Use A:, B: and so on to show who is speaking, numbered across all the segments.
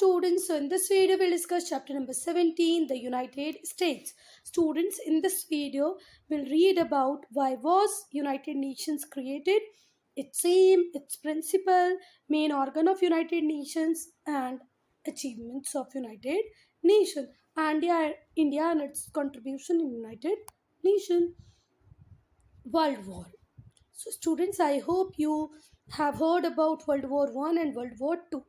A: students, so in this video we'll discuss chapter number 17, the United States. Students, in this video will read about why was United Nations created, its aim, its principle, main organ of United Nations, and achievements of United Nations, and India and its contribution in United Nations. World War. So students, I hope you have heard about World War One and World War Two.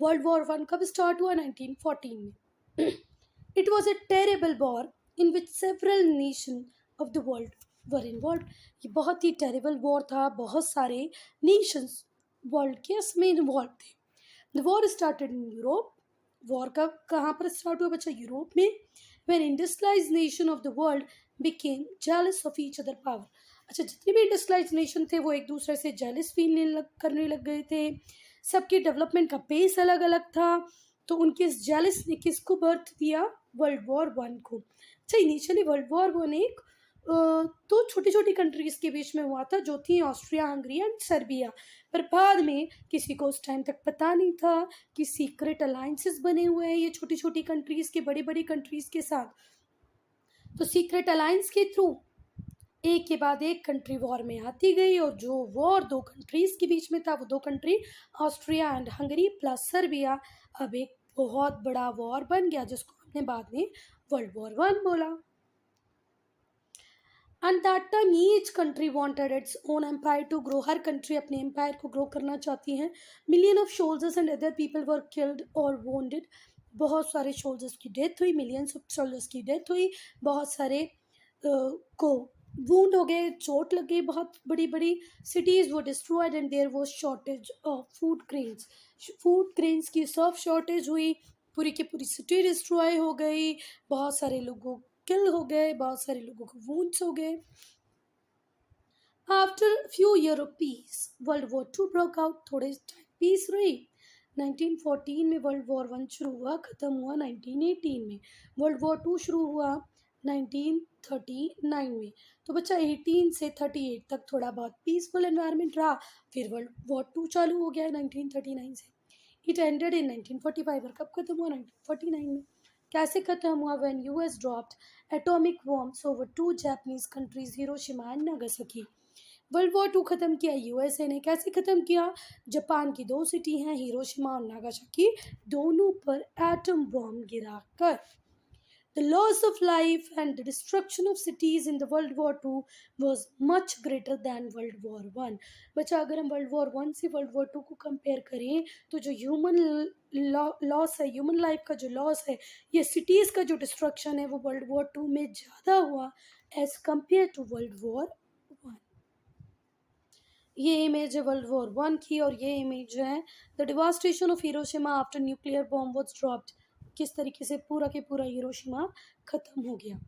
A: World war one कब start हुआ 1914 में. It was a terrible war in which several nation of the world were involve. ये बहुत ही terrible war था, बहुत सारे Nations world के इसमें इन्वॉल्व थे. The war started in Europe. War कब कहाँ पर स्टार्ट हुआ बच्चा? यूरोप में. When industrialised nation of the world became jealous of each other power. अच्छा, जितने भी इंडस्ट्रियलाइज्ड नेशन थे वो एक दूसरे से जेलस फील करने लग गए थे. सबके डेवलपमेंट का पेस अलग अलग था, तो उनके इस जेलस ने किसको बर्थ दिया? वर्ल्ड वॉर वन को. अच्छा, इनिशियली वर्ल्ड वॉर वन एक तो छोटी छोटी कंट्रीज़ के बीच में हुआ था, जो थी ऑस्ट्रिया, हंगरी एंड सर्बिया. पर बाद में किसी को उस टाइम तक पता नहीं था कि सीक्रेट अलायंसेस बने हुए हैं ये छोटी छोटी कंट्रीज़ के बड़ी बड़ी कंट्रीज़ के साथ. तो सीक्रेट अलायंस के थ्रू एक के बाद एक कंट्री वॉर में आती गई, और जो वॉर दो कंट्रीज़ के बीच में था वो दो country Austria and Hungary plus Serbia अब एक बहुत बड़ा वॉर बन गया, जिसको हमने बाद में वर्ल्ड वॉर वन बोला. And that time each country wanted its own empire to grow. हर कंट्री अपने एम्पायर को ग्रो करना चाहती हैं. Million of soldiers and other people were killed और वोंडेड. बहुत सारे सोल्जर्स की डेथ हुई, मिलियंस ऑफ सोल्जर्स की डेथ हुई, बहुत सारे को वूंड हो गए, चोट लग गई. बहुत बड़ी बड़ी सिटीज़ वो destroyed and there was shortage of food grains की सब शॉर्टेज हुई. पूरी की पूरी सिटी डिस्ट्रॉय हो गई, बहुत सारे लोगों किल हो गए, बहुत सारे लोगों को वूंड्स हो गए. After few year of peace world war two broke out. थोड़े टाइम पीस रही. 1914 में वर्ल्ड वॉर वन शुरू हुआ, ख़त्म हुआ 1918 में. वर्ल्ड वॉर टू शुरू हुआ 1939 में. तो बच्चा 18 से 38 तक थोड़ा बहुत पीसफुल एनवायरनमेंट रहा. फिर वर्ल्ड वॉर टू चालू हो गया 1939 से. It ended in 1945. और कब खत्म हुआ? 1949 में. कैसे खत्म हुआ? When US dropped atomic bombs over two Japanese countries Hiroshima and Nagasaki. World war two ख़त्म किया यूएसए ने. कैसे ख़त्म किया? जापान की दो सिटी हैं हिरोशिमा और नागासाकी, दोनों पर एटम बॉम्ब गिरा कर. The loss of life and the destruction of cities in the World War II was much greater than World War One. बच्चा, अगर हम World War One से World War II को कंपेयर करें तो जो ह्यूमन लॉस है, ह्यूमन लाइफ का जो लॉस है, ये सिटीज़ का जो डिस्ट्रक्शन है, वो World War II में ज़्यादा हुआ as compare to World War One. ये इमेज है वर्ल्ड वॉर वन की, और ये इमेज जो है the devastation of Hiroshima after nuclear bomb was dropped. किस तरीके से पूरा के पूरा हिरोशिमा खत्म हो गया.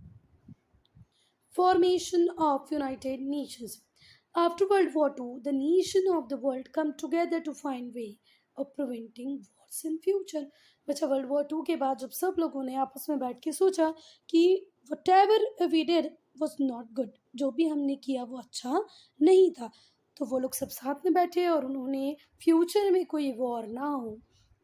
A: Formation of United Nations. After world war two the nation of the world come together to find way of preventing wars in future. बच्चा, वर्ल्ड वॉर टू के बाद जब सब लोगों ने आपस में बैठ के सोचा कि whatever we did was not good, जो भी हमने किया वो अच्छा नहीं था, तो वो लोग सब साथ में बैठे और उन्होंने फ्यूचर में कोई वॉर ना हो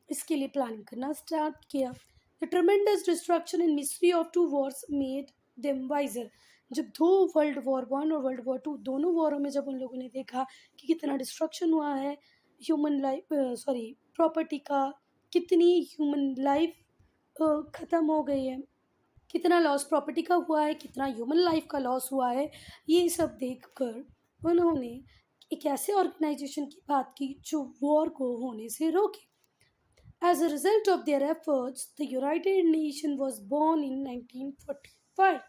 A: इसके लिए प्लानिंग करना स्टार्ट किया. The tremendous destruction and misery of two wars made them wiser. जब दो वर्ल्ड वॉर वन और वर्ल्ड वॉर टू दोनों वॉरों में जब उन लोगों ने देखा कि कितना डिस्ट्रक्शन हुआ है, ह्यूमन लाइफ प्रॉपर्टी का, कितनी ह्यूमन लाइफ ख़त्म हो गई है, कितना लॉस प्रॉपर्टी का हुआ है, कितना ह्यूमन लाइफ का लॉस हुआ है, ये सब देखकर उन्होंने एक ऐसे ऑर्गेनाइजेशन की बात की जो वॉर को होने से रोके. As a result of their efforts, the United Nations was born in 1945.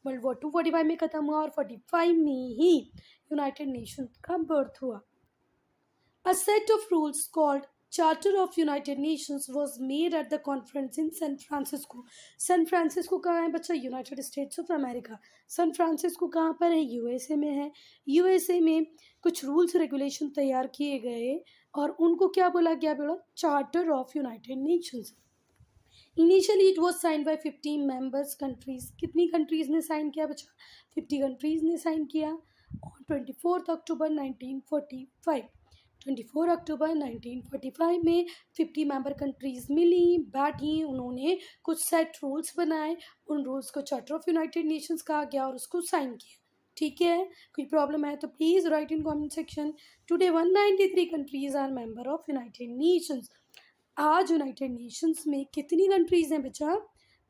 A: World war two 45 में ख़त्म हुआ और 45 में ही यूनाइटेड नेशन का बर्थ हुआ. A set of rules called Charter of United Nations was made at the conference in San Francisco. San Francisco कहाँ है बच्चा? United states of America. San Francisco कहाँ पर है? यूएसए में है. यूएसए में कुछ रूल्स रेगुलेशन तैयार किए गए और उनको क्या बोला गया? बोला charter of United Nations. Initially it was sign by 50 members countries. कितनी कंट्रीज़ ने साइन किया बच्चा? 50 कंट्रीज़ ने साइन किया. ऑन 24 अक्टूबर 1945 24 अक्टूबर 1945 में 50 मेंबर कंट्रीज मिली, बैठी, उन्होंने कुछ सेट रूल्स बनाए, उन रूल्स को चार्टर ऑफ यूनाइटेड नेशंस कहा गया और उसको साइन किया। ठीक है, कोई प्रॉब्लम है तो please write in comment section. Today 193 countries are member of United Nations. आज यूनाइटेड नेशंस में कितनी कंट्रीज हैं बच्चा?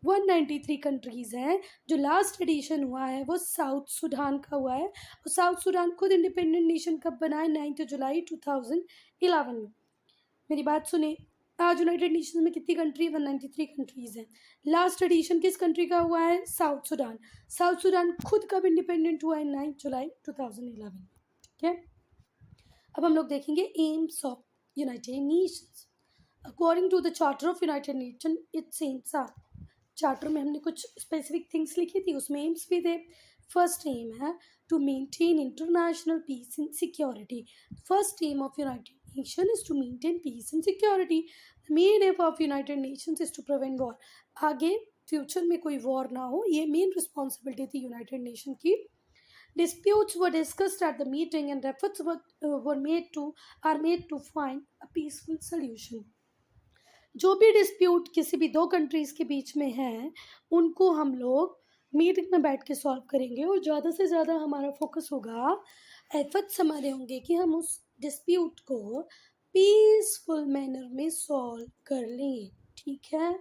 A: 193 कंट्रीज़ हैं। जो लास्ट एडिशन हुआ है वो साउथ सूडान का हुआ है, और साउथ सूडान खुद इंडिपेंडेंट नेशन कब बना है? 9 जुलाई 2011 में। मेरी बात सुने, आज यूनाइटेड नेशंस में कितनी कंट्री? 193 कंट्रीज़ हैं। लास्ट एडिशन किस कंट्री का हुआ है? South Sudan. साउथ सूडान खुद कब इंडिपेंडेंट हुआ है? 9 जुलाई 2011। ठीक है, अब हम लोग देखेंगे aims of United Nations. According to the charter of United Nation its aims are. Charter में हमने कुछ स्पेसिफिक थिंग्स लिखी थी, उसमें एम्स भी थे। फर्स्ट एम है to maintain international peace and security. First aim of United Nation is to maintain peace and security. The main aim of United Nations is to prevent war. आगे future में कोई war ना हो, ये main responsibility थी United Nation की। Disputes were discussed at the meeting and efforts are made to find a peaceful solution. जो भी डिस्प्यूट किसी भी दो कंट्रीज़ के बीच में है, उनको हम लोग मीटिंग में बैठ के सॉल्व करेंगे, और ज़्यादा से ज़्यादा हमारा फोकस होगा, एफर्ट्स हमारे होंगे कि हम उस डिस्प्यूट को पीसफुल मैनर में सॉल्व कर लें। ठीक है,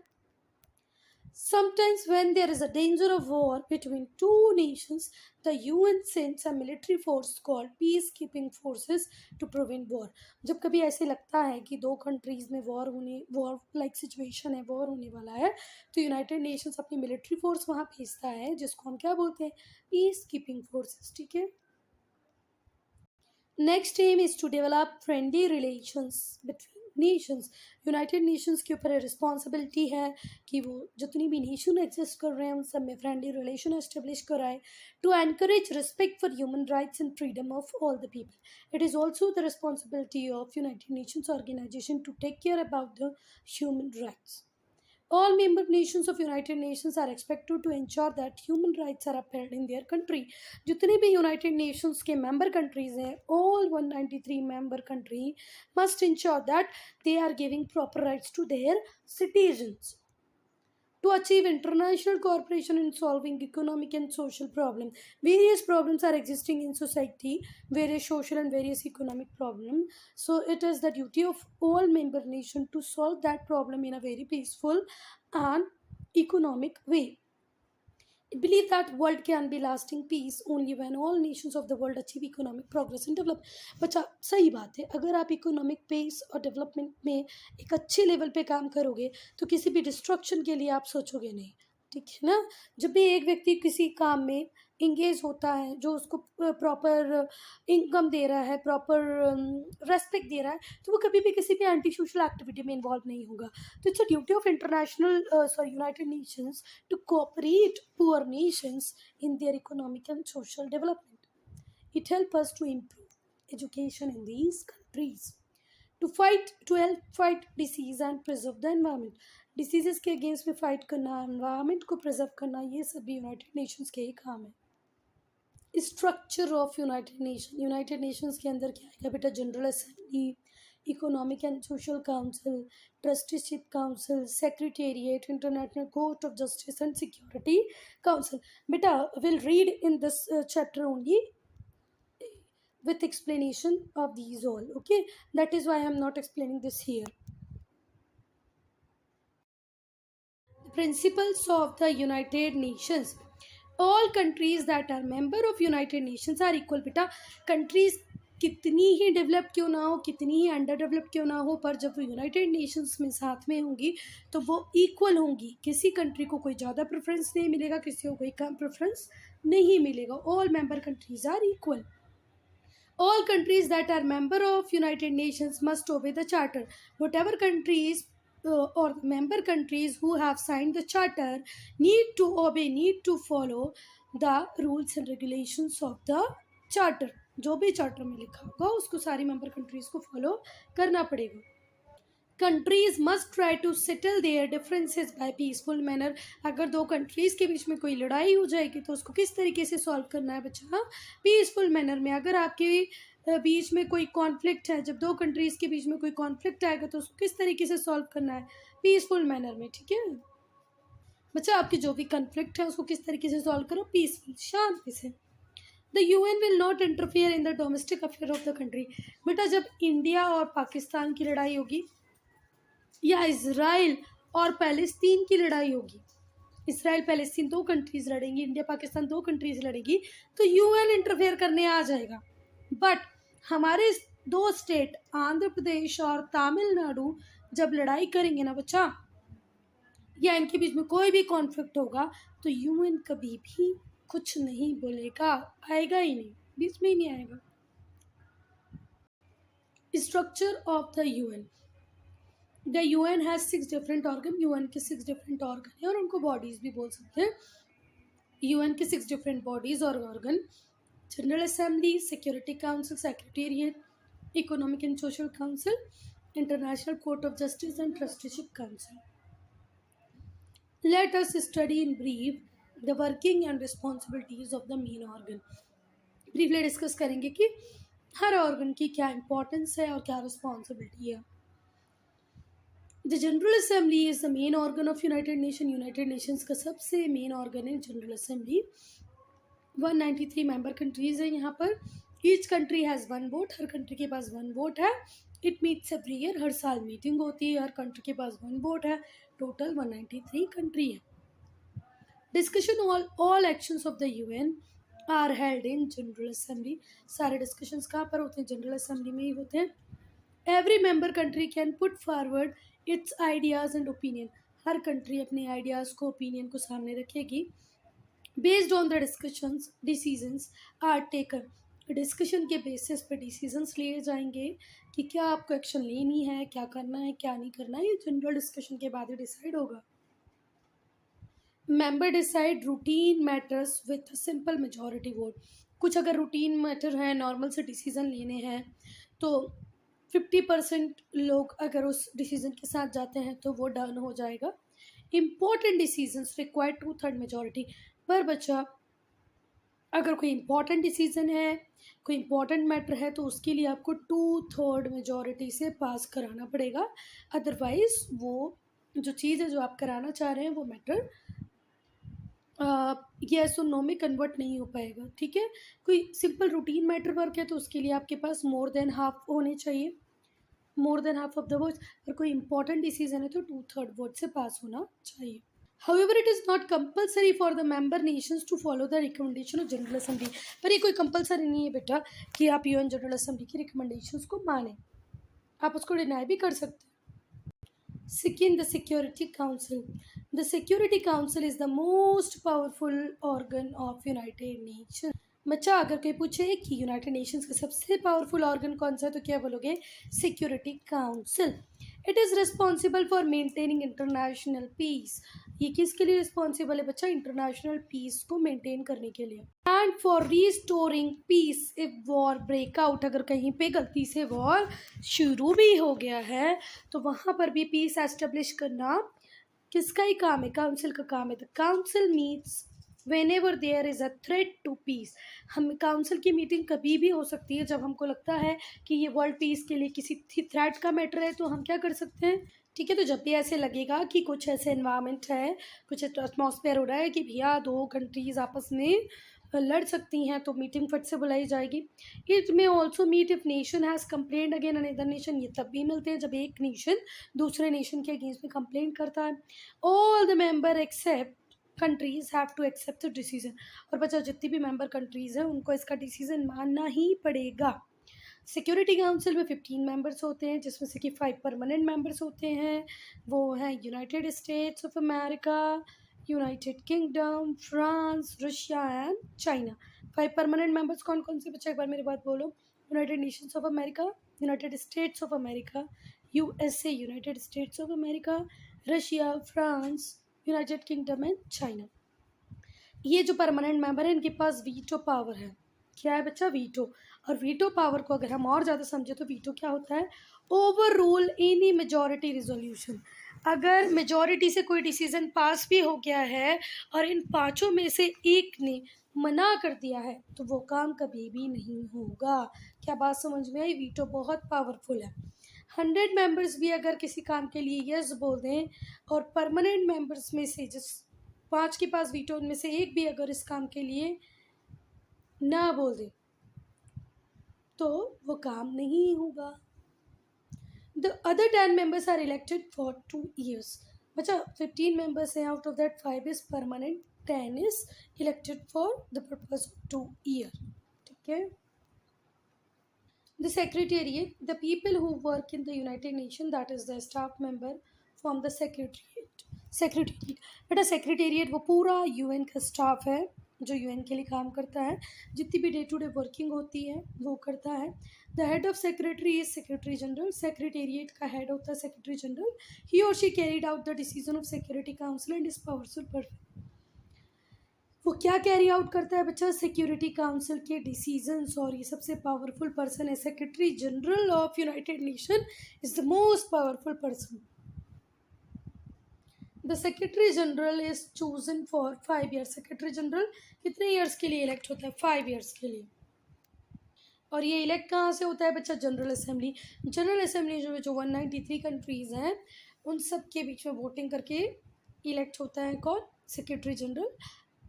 A: sometimes when there is a danger of war between two nations, the UN sends a military force called peacekeeping forces to prevent war. जब कभी ऐसे लगता है कि दो कंट्रीज में वॉर लाइक सिचुएशन है, वॉर होने वाला है, तो यूनाइटेड नेशंस अपनी मिलिट्री फोर्स वहाँ भेजता है, जिसको हम क्या बोलते हैं? Peace keeping forces. ठीक है, next aim is to develop friendly relations between nations. United Nations के ऊपर रिस्पॉन्सिबिलिटी है कि वो जितनी भी नेशन एग्जिस्ट कर रहे हैं उन सब में फ्रेंडली रिलेशन एस्टेब्लिश कराए, to encourage respect for human rights and freedom of all the people. It is also the responsibility of United Nations organisation to take care about the human rights. All member nations of United Nations are expected to ensure that human rights are upheld in their country. जितने भी United Nations के member countries हैं, all 193 member country must ensure that they are giving proper rights to their citizens. To achieve international cooperation in solving economic and social problems. Various problems are existing in society, various social and various economic problems. So it is the duty of all member nations to solve that problem in a very peaceful and economic way. I believe that world can be lasting peace only when all nations of the world achieve economic progress and develop. बच्चा सही बात है, अगर आप economic pace और development में एक अच्छे लेवल पे काम करोगे तो किसी भी डिस्ट्रक्शन के लिए आप सोचोगे नहीं। ठीक है ना, जब भी एक व्यक्ति किसी काम में इंगेज होता है जो उसको प्रॉपर इनकम दे रहा है, प्रॉपर रेस्पेक्ट दे रहा है, तो वो कभी भी किसी भी एंटी सोशल एक्टिविटी में इन्वॉल्व नहीं होगा। तो it's a duty of United Nations to cooperate poor nations in their economic and social development. It helps us to improve education in these countries, to help fight disease and preserve the environment. Diseases के against में fight करना, environment को preserve करना, ये सभी United Nations के ही काम है। स्ट्रक्चर ऑफ यूनाइटेड नेशंस के अंदर क्या आएगा बेटा? General assembly, economic and social council, trusteeship council, secretariat, international court of justice and security council. बेटा will read in this chapter only with explanation of these all. Okay, that is why I am not explaining this here. The principles of the United Nations. All countries that are member of United Nations are equal. बेटा countries कितनी ही develop क्यों ना हो, कितनी ही under develop क्यों ना हो, पर जब वो यूनाइटेड नेशंस में साथ में होंगी तो वो इक्वल होंगी। किसी कंट्री को कोई ज़्यादा प्रेफरेंस नहीं मिलेगा, किसी को कोई कम प्रेफरेंस नहीं मिलेगा। All member countries are equal. All countries that are member of United Nations must obey the charter. Whatever countries or member countries who have signed the charter need to obey, need to follow the rules and regulations of the charter. जो भी charter में लिखा होगा उसको सारी member countries को follow करना पड़ेगा. Countries must try to settle their differences by peaceful manner. अगर दो कंट्रीज़ के बीच में कोई लड़ाई हो जाएगी तो उसको किस तरीके से सॉल्व करना है बच्चा? पीसफुल मैनर में. अगर आपकी बीच में कोई कॉन्फ्लिक्ट है, जब दो कंट्रीज़ के बीच में कोई कॉन्फ्लिक्ट आएगा तो उसको किस तरीके से सॉल्व करना है, पीसफुल मैनर में, ठीक है बच्चा। आपकी जो भी कॉन्फ्लिक्ट है उसको किस तरीके से सॉल्व करो, पीसफुल, शांति से। The UN will not interfere in the domestic affair of the country. बेटा जब इंडिया और पाकिस्तान की लड़ाई होगी या इसराइल और पैलेस्तीन की लड़ाई होगी, इसराइल पैलेस्तीन दो कंट्रीज लड़ेंगी, इंडिया पाकिस्तान दो कंट्रीज लड़ेगी, तो UN इंटरफेयर करने आ जाएगा। बट हमारे दो स्टेट आंध्र प्रदेश और तमिलनाडु जब लड़ाई करेंगे ना बच्चा, या इनके बीच में कोई भी कॉन्फ्लिक्ट होगा, तो UN कभी भी कुछ नहीं बोलेगा, आएगा ही नहीं, बीच में ही नहीं आएगा। Structure of the UN। The UN has 6 different organ. UN के 6 डिफरेंट ऑर्गन है और उनको बॉडीज भी बोल सकते हैं। UN के 6 डिफरेंट बॉडीज और organ: general assembly, security council, secretariat, economic and social council, international court of justice and trusteeship council. Let us study in brief the working and responsibilities of the main organ. Briefly discuss करेंगे कि हर organ की क्या importance है और क्या responsibility है। The general assembly is the main organ of United nation. United Nations का सबसे मेन ऑर्गन है जनरल असेंबली। 193 मेंबर कंट्रीज हैं यहाँ पर। Each country has 1 vote. Her country के पास 1 वोट है। It meets every year. हर साल मीटिंग होती है। हर कंट्री के पास 1 वोट है। टोटल 193 कंट्री है। Discussion all actions of the UN are held in general assembly. सारे डिस्कशंस कहाँ पर होते हैं? जनरल असेंबली में ही होते हैं। Every member country can put forward its ideas and opinion. हर कंट्री अपने आइडियाज़ को, ओपिनियन को सामने रखेगी। Based on the discussions decisions are taken. Discussion के बेसिस पे डिसीजंस लिए जाएंगे कि क्या आपको एक्शन लेनी है, क्या करना है, क्या नहीं करना है। ये जनरल डिस्कशन के बाद ही डिसाइड होगा। Member decide routine matters with simple majority vote. कुछ अगर रूटीन मैटर है, नॉर्मल से डिसीजन लेने हैं, तो 50% लोग अगर उस डिसीजन के साथ जाते हैं तो वो डन हो जाएगा। Important decisions require 2/3 majority. पर बच्चा अगर कोई इम्पॉर्टेंट डिसीजन है, कोई इम्पॉर्टेंट मैटर है, तो उसके लिए आपको 2/3 मेजॉरिटी से पास कराना पड़ेगा। अदरवाइज़ वो जो चीज़ है जो आप कराना चाह रहे हैं वो मैटर येस और नो में कन्वर्ट नहीं हो पाएगा, ठीक है। कोई सिंपल रूटीन मैटर वर्क है तो उसके लिए आपके पास मोर देन हाफ होने चाहिए, more than half of the votes. और कोई इंपॉर्टेंट डिसीजन है तो 2/3 वोट से पास होना चाहिए। However, it is not compulsory for the member nations to follow the recommendation of General Assembly। पर ये कोई कंपलसरी नहीं है बेटा कि आप UN जनरल असेंबली की रिकमेंडेशंस को मानें, आप उसको डिनाई भी कर सकते हैं। Second, the Security Council. The Security Council is the most powerful organ of United Nations। बच्चा अगर कोई पूछे कि यूनाइटेड नेशंस का सबसे पावरफुल ऑर्गन कौन सा है तो क्या बोलोगे? Security council. It is responsible for maintaining international peace. ये किसके लिए रिस्पॉन्सिबल है बच्चा? इंटरनेशनल पीस को मेंटेन करने के लिए। And for restoring peace if war break out. अगर कहीं पे गलती से वॉर शुरू भी हो गया है तो वहाँ पर भी पीस एस्टेब्लिश करना किसका ही काम है? काउंसिल का काम है। The council meets whenever there is a threat to peace। हम काउंसिल की मीटिंग कभी भी हो सकती है जब हमको लगता है कि ये वर्ल्ड पीस के लिए किसी थ्रेट का मैटर है, तो हम क्या कर सकते हैं, ठीक है। तो जब भी ऐसे लगेगा कि कुछ ऐसे एनवायरनमेंट है, कुछ एटमॉस्फेयर हो रहा है कि भैया दो कंट्रीज आपस में लड़ सकती हैं, तो मीटिंग फट से बुलाई जाएगी। It may also meet if nation has complaint against another nation. ये तब भी मिलते हैं जब एक नेशन दूसरे नेशन के अगेंस्ट में कंप्लेंट करता है। All the member except countries have to accept the decision. और बच्चा जितनी भी मेंबर कंट्रीज़ हैं उनको इसका डिसीजन मानना ही पड़ेगा। सिक्योरिटी काउंसिल में 15 मेंबर्स होते हैं जिसमें से कि 5 परमानेंट मेंबर्स होते हैं। वो हैं United states of America, United kingdom, France, Russia and China. 5 permanent members कौन कौन से बच्चे? एक बार मेरी बात बोलो। United Nations of America, United states of America, USA United states of America, Russia, France, United kingdom and China. ये जो परमानेंट मेंबर है इनके पास वीटो पावर है। क्या है बच्चा? वीटो। और वीटो पावर को अगर हम और ज़्यादा समझे तो वीटो क्या होता है? Over rule any majority resolution. अगर मेजॉरिटी से कोई डिसीजन पास भी हो गया है और इन पांचों में से एक ने मना कर दिया है तो वो काम कभी भी नहीं होगा। क्या बात समझ में आई? वीटो बहुत पावरफुल है। 100 मेंबर्स भी अगर किसी काम के लिए यस बोल दें और परमानेंट मेंबर्स में से जिस 5 के पास वीटो, उनमें से एक भी अगर इस काम के लिए ना बोल दे तो वो काम नहीं होगा। The other 10 members are elected for 2 years. बच्चा 15 members हैं, out of that 5 is permanent, 10 is elected for the purpose of 2 year. ठीक है। The secretariat, the people who work in the United Nations, that is the staff member from the secretariat. Secretariat बेटा secretariat वो पूरा UN का staff है जो UN के लिए काम करता है, जितनी भी डे टू डे वर्किंग होती है वो करता है। The head of secretary is secretary general. Secretariat का हेड होता है सेक्रेटरी जनरल। ही और she carried out the decision of security council and is powerful person. वो क्या कैरी आउट करता है बच्चा? सिक्योरिटी काउंसिल के डिसीजंस, और ये सबसे पावरफुल पर्सन है। Secretary general of United Nation is the most powerful person. The secretary general is chosen for 5 years। Secretary general कितने ईयर्स के लिए इलेक्ट होता है? 5 years के लिए। और ये इलेक्ट कहाँ से होता है बच्चा? General assembly. जनरल असेंबली जो 193 कंट्रीज़ हैं उन सब के बीच में वोटिंग करके इलेक्ट होता है कौन? Secretary general.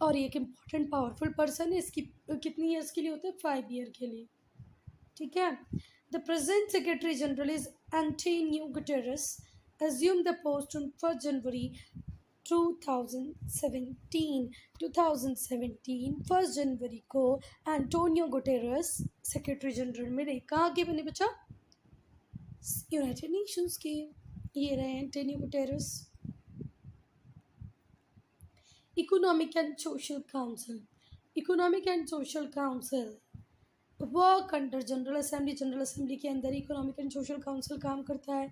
A: और ये एक इम्पॉर्टेंट पावरफुल पर्सन है। इसकी कितनी ईयर्स के लिए होता है? 5 year के लिए। ठीक है। The present secretary general is Antonio Guterres, assumed the post on 1st January 2017। 1st जनवरी को एंटोनियो गुटेरेस सेक्रेटरी जनरल में कहाँ के बने बच्चा? यूनाइटेड नेशंस के। ये रहे Antonio Guterres. Economic and social council. Economic and social council work under general assembly. General assembly के अंदर इकोनॉमिक एंड सोशल काउंसिल काम करता है।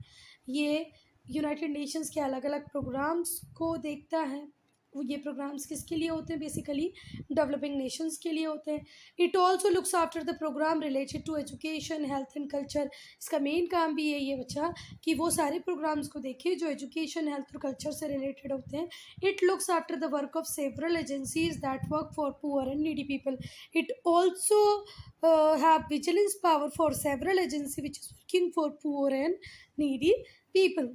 A: ये यूनाइटेड नेशंस के अलग अलग प्रोग्राम्स को देखता है। ये प्रोग्राम्स किसके लिए होते हैं? बेसिकली डेवलपिंग नेशंस के लिए होते हैं। It also looks after the programme related to education, health and culture. इसका मेन काम भी यही है बच्चा कि वो सारे प्रोग्राम्स को देखे जो एजुकेशन, हेल्थ और कल्चर से रिलेटेड होते हैं। It looks after the work of several agencies that work for poor and needy people. It also have vigilance power for several agencies which is working for poor and needy people.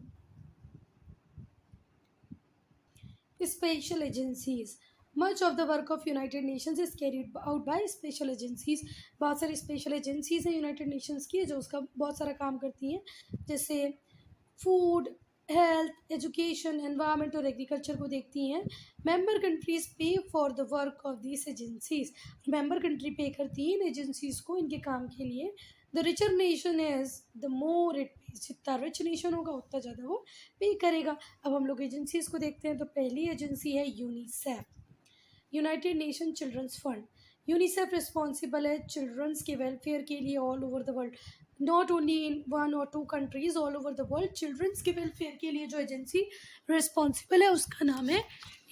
A: Special agencies. Much of the work of United Nations is carried out by special agencies. बहुत सारी special agencies हैं United Nations की जो उसका बहुत सारा काम करती हैं, जैसे फूड, हेल्थ, एजुकेशन, एनवायरनमेंट और एग्रीकल्चर को देखती हैं। मेंबर कंट्रीज पे for the work of this agencies. Member country पे करती हैं इन एजेंसीज को इनके काम के लिए। The richer nation is the more it pays. जितना रिच नेशन होगा उतना ज़्यादा वो पे करेगा। अब हम लोग एजेंसीज को देखते हैं तो पहली एजेंसी है UNICEF, United Nation children's fund. UNICEF responsible है चिल्ड्रंस के वेलफेयर के लिए all over the world, not only in 1 or 2 countries, all over the world. Children's के वेलफेयर के लिए जो एजेंसी रिस्पॉन्सिबल है उसका नाम है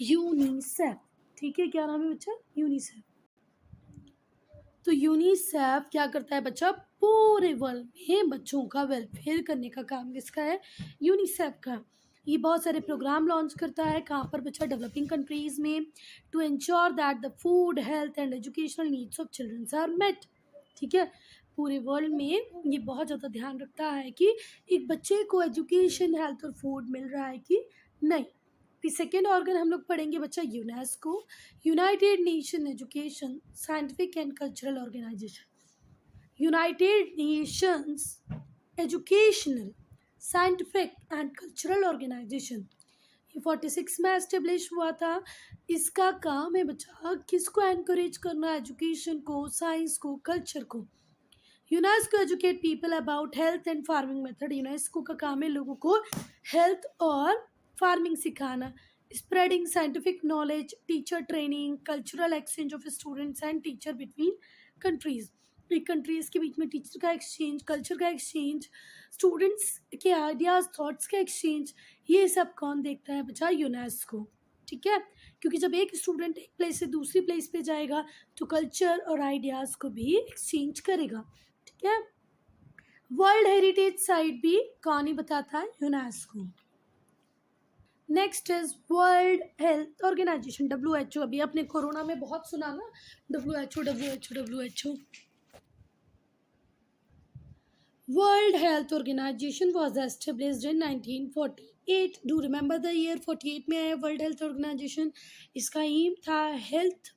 A: यूनिसेफ। ठीक है, क्या नाम है बच्चा? यूनिसेफ। तो यूनिसेफ क्या करता है बच्चा? पूरे वर्ल्ड में बच्चों का वेलफेयर करने का काम किसका है? यूनिसेफ का। ये बहुत सारे प्रोग्राम लॉन्च करता है। कहाँ पर बच्चा? डेवलपिंग कंट्रीज़ में, to ensure that the food, health and educational needs of childrens are met. ठीक है, पूरे वर्ल्ड में ये बहुत ज़्यादा ध्यान रखता है कि एक बच्चे को एजुकेशन, हेल्थ और फूड मिल रहा है कि नहीं। फिर सेकेंड ऑर्गन हम लोग पढ़ेंगे बच्चा UNESCO, united nation education, scientific and cultural organization. United nations educational, scientific and cultural organization ये 46 में एस्टेब्लिश हुआ था। इसका काम है बच्चा किसको एनकरेज करना? एजुकेशन को, साइंस को, कल्चर को। UNESCO educate people about health and farming method. UNESCO का काम है लोगों को हेल्थ और फार्मिंग सिखाना। Spreading scientific knowledge, teacher training, cultural exchange of students and teacher between countries. एक कंट्रीज़ के बीच में टीचर का एक्सचेंज, कल्चर का एक्सचेंज, स्टूडेंट्स के आइडियाज़, थॉट्स का एक्सचेंज, ये सब कौन देखता है बच्चा? यूनेस्को। ठीक है, क्योंकि जब एक स्टूडेंट एक प्लेस से दूसरी प्लेस पे जाएगा तो कल्चर और आइडियाज़ को भी एक्सचेंज करेगा। ठीक है, वर्ल्ड हेरिटेज साइट भी कौन ही बताता है? UNESCO. Next is world health organization, WHO। अभी आपने कोरोना में बहुत सुना ना, WHO। World Health Organization was established in 1948. Do you remember the year 48 में आया वर्ल्ड हेल्थ ऑर्गेनाइजेशन? इसका एम था हेल्थ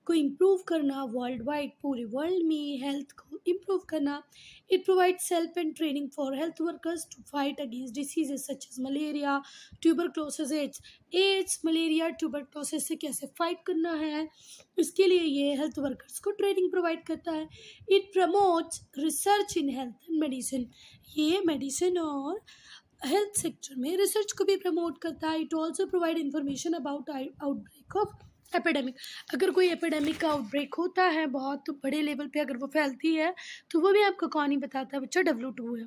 A: को इम्प्रूव करना, वर्ल्ड वाइड पूरे वर्ल्ड में हेल्थ को इम्प्रूव करना। It provides help and training for health workers to fight against diseases such as malaria, tuberculosis, AIDS, malaria, tuberculosis से कैसे फाइट करना है, इसके लिए ये हेल्थ वर्कर्स को ट्रेनिंग प्रोवाइड करता है। It promotes research in health and medicine, ये मेडिसिन और हेल्थ सेक्टर में रिसर्च को भी प्रमोट करता है। It also provide information about outbreak of epidemic, अगर कोई एपिडेमिक का आउटब्रेक होता है बहुत बड़े लेवल पे, अगर वो फैलती है तो वो भी आपको कौन ही बताता है बच्चा? WHO है,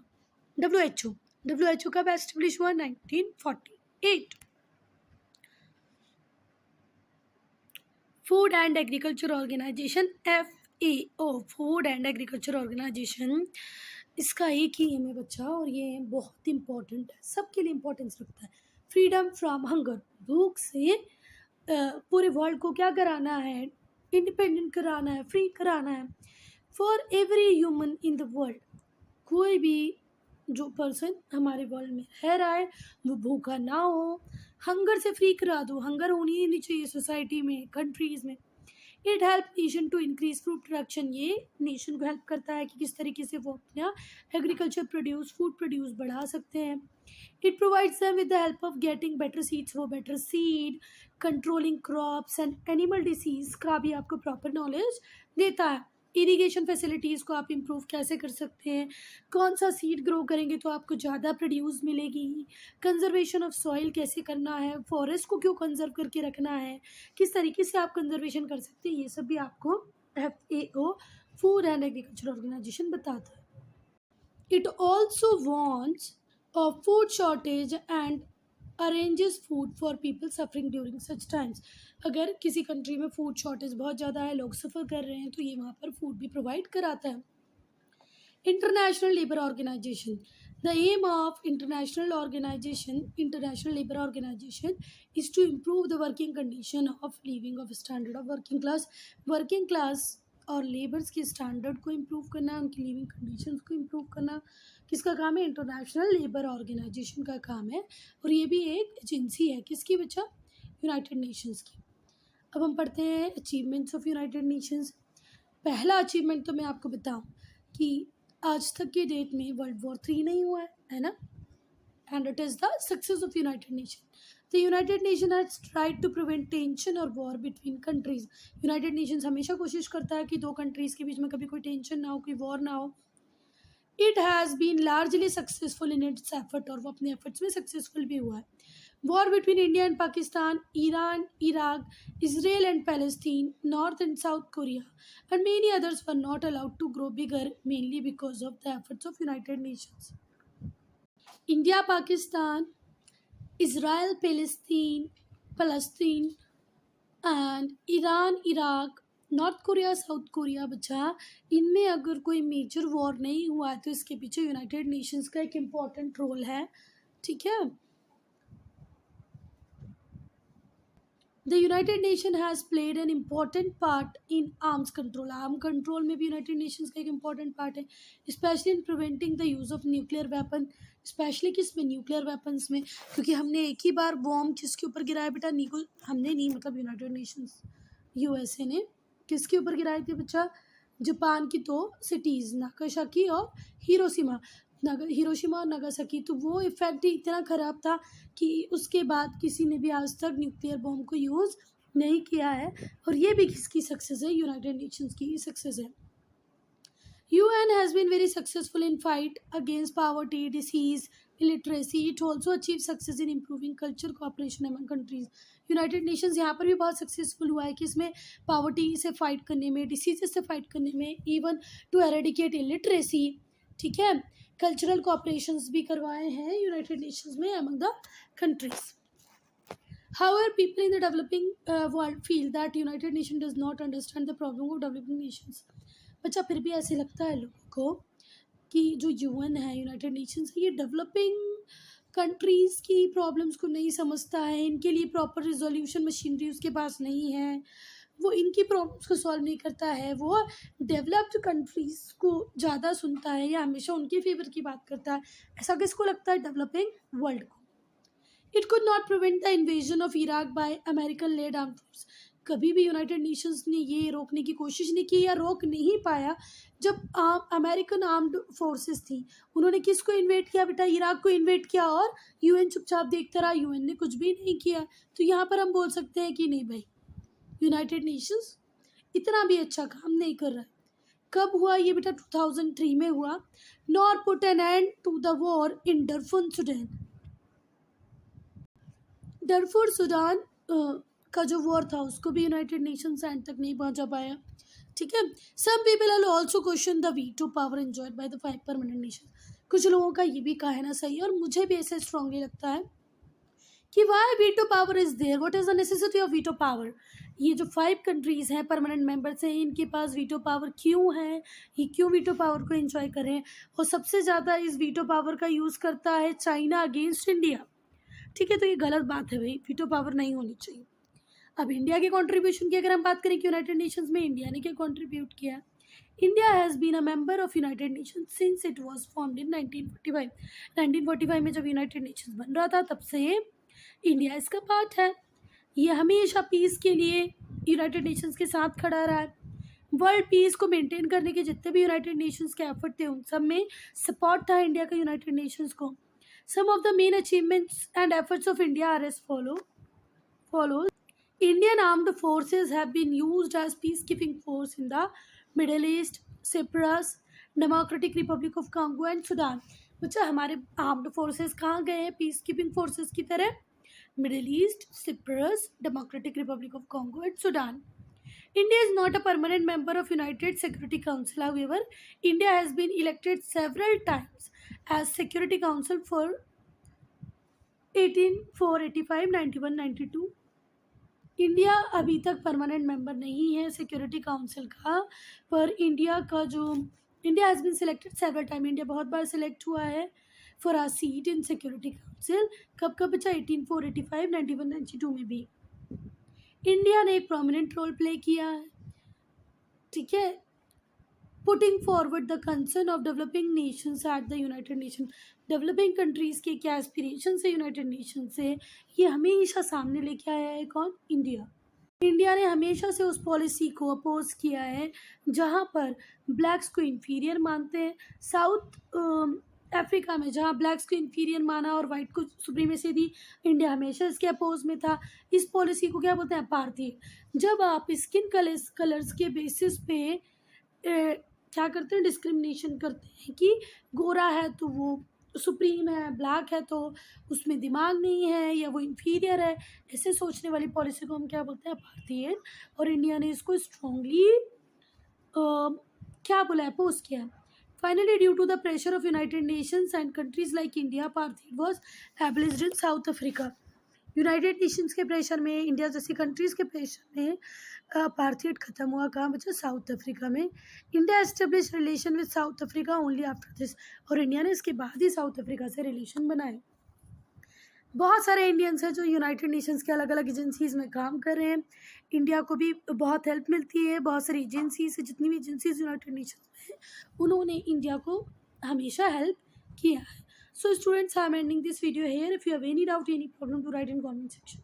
A: WHO कब एस्टेब्लिश हुआ? 1948। Food and agriculture organization, FAO, food and agriculture organization, इसका एक ही एम है बच्चा और ये बहुत इंपॉर्टेंट है, सबके लिए इंपॉर्टेंस रखता है। फ्रीडम फ्रॉम हंगर, भूख से पूरे वर्ल्ड को क्या कराना है? इंडिपेंडेंट कराना है, फ्री कराना है। For every human in the world, कोई भी जो पर्सन हमारे वर्ल्ड में रह रहा है वो भूखा ना हो, हंगर से फ्री करा दो। हंगर होनी ही नहीं चाहिए सोसाइटी में, कंट्रीज में। It help nation to increase food production, ये नेशन को हेल्प करता है कि किस तरीके से वो अपना एग्रीकल्चर प्रोड्यूस, फूड प्रोड्यूस बढ़ा सकते हैं। It provides them with the help of getting better seeds, वो better seed, controlling crops and animal disease का भी आपको प्रॉपर नॉलेज देता है। इरिगेशन फैसिलिटीज़ को आप इम्प्रूव कैसे कर सकते हैं, कौन सा सीड ग्रो करेंगे तो आपको ज़्यादा प्रोड्यूस मिलेगी, कंजर्वेशन ऑफ सॉइल कैसे करना है, फॉरेस्ट को क्यों कंजर्व करके रखना है, किस तरीके से आप कंजर्वेशन कर सकते हैं, ये सब भी आपको FAO, food and agriculture organization बताता है। It also warns of food shortage and arranges food for people suffering during such times, अगर किसी कंट्री में फूड शॉर्टेज बहुत ज़्यादा है, लोग सफ़र कर रहे हैं, तो ये वहाँ पर फूड भी प्रोवाइड कराता है। International labour organization, the aim of international labour organization is to improve the working condition of living of standard of working class और लेबर्स के स्टैंडर्ड को इम्प्रूव करना, उनकी लिविंग कंडीशंस को इम्प्रूव करना किसका काम है? इंटरनेशनल लेबर ऑर्गेनाइजेशन का काम है। और ये भी एक एजेंसी है, किसकी बच्चा? यूनाइटेड नेशंस की। अब हम पढ़ते हैं अचीवमेंट्स ऑफ यूनाइटेड नेशंस। पहला अचीवमेंट तो मैं आपको बताऊं कि आज तक की डेट में वर्ल्ड वॉर 3 नहीं हुआ है ना, and it is the success of United nation. The United nation has tried to prevent tension और war between countries, United Nations हमेशा कोशिश करता है कि दो कंट्रीज़ के बीच में कभी कोई टेंशन ना हो, कोई वॉर ना हो। It has been largely successful in its effort, और वो अपने एफर्ट्स में सक्सेसफुल भी हुआ है। War between India and Pakistan, Iran, Iraq, Israel and Palestine, North and South Korea, and many others were not allowed to grow bigger, mainly because of the efforts of United Nations. India, Pakistan, Israel, Palestine, and Iran, Iraq, north Korea, south Korea, बच्चा इनमें अगर कोई major war नहीं हुआ है तो इसके पीछे यूनाइटेड नेशंस का एक इम्पॉर्टेंट रोल है, ठीक है। The United Nation has played an important part in arms control. Arm control में भी यूनाइटेड नेशंस का एक इम्पॉर्टेंट पार्ट है, specially in preventing the use of nuclear weapon, specially किस में? न्यूक्लियर वेपन्स में, क्योंकि हमने एक ही बार बॉम्ब किसके ऊपर गिराया बेटा? हमने नहीं, मतलब यूनाइटेड नेशंस, USA ने किसके ऊपर गिराए थे बच्चा? जापान की 2 सिटीज़, नागासाकी और हिरोशिमा और नागासाकी। तो वो इफेक्ट ही इतना ख़राब था कि उसके बाद किसी ने भी आज तक न्यूक्लियर बॉम्ब को यूज़ नहीं किया है, और ये भी किसकी सक्सेस है? यूनाइटेड नेशंस की ही सक्सेस है। UN has been very successful in fight against poverty, disease, illiteracy. It also achieved success in improving culture cooperation among countries. United Nations यहाँ पर भी बहुत सक्सेसफुल हुआ है कि इसमें पावर्टी से फाइट करने में, डिसीजेस से फाइट करने में, इवन टू एरेडिकेट इलिटरेसी, ठीक है। कल्चरल कोऑपरेशंस भी करवाए हैं यूनाइटेड नेशंस में among the countries. However, people in the developing world feel that United Nations does not understand the problem of developing nations. बच्चा फिर भी ऐसे लगता है लोगों को कि जो UN है, यूनाइटेड नेशंस है, ये डेवलपिंग कंट्रीज़ की प्रॉब्लम्स को नहीं समझता है, इनके लिए प्रॉपर रिजोल्यूशन मशीनरी उसके पास नहीं है, वो इनकी प्रॉब्लम्स को सॉल्व नहीं करता है, वो डेवलप्ड कंट्रीज़ को ज़्यादा सुनता है या हमेशा उनके फेवर की बात करता है। ऐसा किसको लगता है? डेवलपिंग वर्ल्ड को। It could not prevent the invasion of Iraq by American led arm force. कभी भी यूनाइटेड नेशंस ने ये रोकने की कोशिश नहीं की या रोक नहीं पाया जब अमेरिकन आर्म्ड फोर्सेस थी। उन्होंने किसको इन्वेट किया बेटा? इराक को इन्वेट किया, और यूएन चुपचाप देखता रहा, यूएन ने कुछ भी नहीं किया। तो यहाँ पर हम बोल सकते हैं कि नहीं भाई, यूनाइटेड नेशंस इतना भी अच्छा काम नहीं कर रहा है। कब हुआ ये बेटा? 2003 में हुआ। Nor put an and to the war in डरफुर Sudan. डरफुर Sudan का जो वॉर था उसको भी यूनाइटेड नेशंस एंड तक नहीं पहुंचा पाया। ठीक है। Some people have also question the veto power enjoyed by the 5 permanent nation. कुछ लोगों का ये भी कहना सही है और मुझे भी ऐसे स्ट्रांगली लगता है कि why veto power is there, what is the necessity of veto power. ये जो 5 कंट्रीज़ हैं, परमानेंट मेंबर्स हैं, इनके पास वीटो पावर क्यों है? ये क्यों वीटो पावर को एंजॉय करें? और सबसे ज़्यादा इस वीटो पावर का यूज़ करता है चाइना अगेंस्ट इंडिया। ठीक है, तो ये गलत बात है भाई, वीटो पावर नहीं होनी चाहिए। अब इंडिया के कंट्रीब्यूशन की अगर हम बात करें कि यूनाइटेड नेशंस में इंडिया ने क्या कंट्रीब्यूट किया। India has been a member of United nations since it was formed in 1945। 1945 में जब यूनाइटेड नेशंस बन रहा था तब से इंडिया इसका पार्ट है। ये हमेशा पीस के लिए यूनाइटेड नेशंस के साथ खड़ा रहा है। वर्ल्ड पीस को मेंटेन करने के जितने भी यूनाइटेड नेशंस के एफर्ट थे उन सब में सपोर्ट था इंडिया का यूनाइटेड नेशंस को। Some of the main achievements and efforts of India are as follows. Indian armed forces have been used as peacekeeping force in the Middle East, Cyprus, Democratic Republic of Congo and Sudan. बच्चा हमारे armed forces कहाँ गए हैं peace keeping forces की तरह? Middle east, Cyprus, democratic Republic of Congo and Sudan. India is not a permanent member of United Security Council. However, India has been elected several times as Security Council for 85, 91, 92. India अभी तक permanent member नहीं है security council का, पर India has been selected several time. India बहुत बार select हुआ है for a seat in security council. कब कब बचा? 18, 85, 91, 92 में भी इंडिया ने एक प्रोमिनेंट रोल प्ले किया है। ठीक है। Putting forward the concern of developing Nations at the United nation. Developing countries के क्या एस्पिरेशन है यूनाइटेड नेशन से, ये हमेशा सामने लेके आया है कौन? इंडिया। इंडिया ने हमेशा से उस पॉलिसी को अपोज किया है जहाँ पर ब्लैक्स को इन्फीरियर मानते हैं। साउथ अफ्रीका में जहाँ ब्लैक्स को इन्फीरियर माना और वाइट को सुप्रीमेसी दी, इंडिया हमेशा इसके अपोज में था। इस पॉलिसी को क्या बोलते हैं? अपार्थाइड। जब आप स्किन कलर्स के बेसिस पे क्या करते हैं? डिस्क्रिमिनेशन करते हैं कि गोरा है तो वो सुप्रीम है, ब्लैक है तो उसमें दिमाग नहीं है या वो इन्फीरियर है, ऐसे सोचने वाली पॉलिसी को हम क्या बोलते हैं? अपार्थाइड। और इंडिया ने इसको स्ट्रॉन्गली क्या बोला? अपोज किया। Finally, due to the pressure of United Nations and countries like India, apartheid was abolished in South Africa. United Nations के प्रेशर में, इंडिया जैसी कंट्रीज़ के प्रेशर में अपार्थाइड खत्म हुआ। कहाँ बचा? साउथ अफ्रीका में। India establish relation with south Africa only after this. और इंडिया ने इसके बाद ही साउथ अफ्रीका से रिलेशन बनाए। बहुत सारे इंडियंस हैं जो यूनाइटेड नेशंस के अलग अलग एजेंसीज़ में काम कर रहे हैं। इंडिया को भी बहुत हेल्प मिलती है। बहुत सारी एजेंसीज है, जितनी भी एजेंसीज यूनाइटेड नेशंस में हैं उन्होंने इंडिया को हमेशा हेल्प किया है। So students, I am ending this video here. If you have any doubt, any problem, to write in comment section.